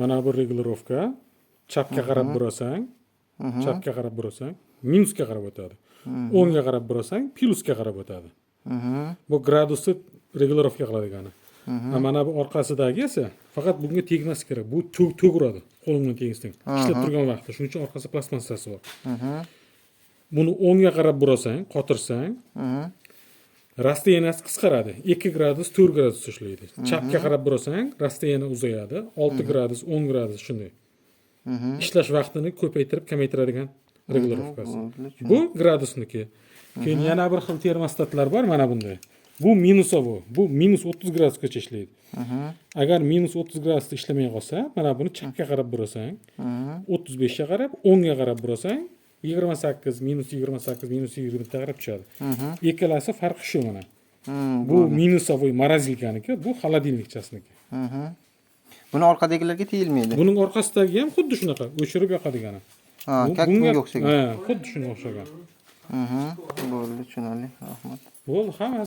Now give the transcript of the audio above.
Mana bu regulirovka chapga qarab burasang, chapga qarab burasang, minusga qarab o'tadi. O'ngga qarab burasang, plyusga qarab o'tadi. Bu gradusni regulirovka qiladigani. Mana bu orqasidagi esa faqat bunga tegmasi kerak. Bu to'g'radi. Qo'limdan tegmasang. Ishlab turgan vaqtda. Shuning uchun orqasida plastmassasi bor. Buni o'ngga qarab burasang, qotirsang, rastoyaniyasi qisqaradi. 2 gradus 4 gradus ishlaydi. Chapga qarab burasang, rastayani uzayadi. 6 gradus 10 gradus shunday. Ishlash vaqtini ko'paytirib, kamaytiradigan regulirovkasi. Bu gradusniki. Keyin yana bir xil termostatlar bor mana bunday. Bu minusovo. Bu minus 30 gradusgacha ishlaydi. Agar minus 30 gradusda ishlamay qolsa, mana buni chapga qarab burasang, 35 ga qarab, 10 ga qarab burasang, 28, minus 28, minus 20 ga qarab tushadi. Ikkalasi farqi shu mana. Bu minusovoy morozilkaniki, bu xolodilnikchasniki. Buni orqadagilarga tegilmaydi. Buning orqasidagi ham xuddi shunaqa, o'chirib yoqadigani. Ha, bunga o'xshagan. Ha, xuddi shunga o'xshagan. Bo'ldi, tushunarli. Rahmat. Bo'ldi, hammasi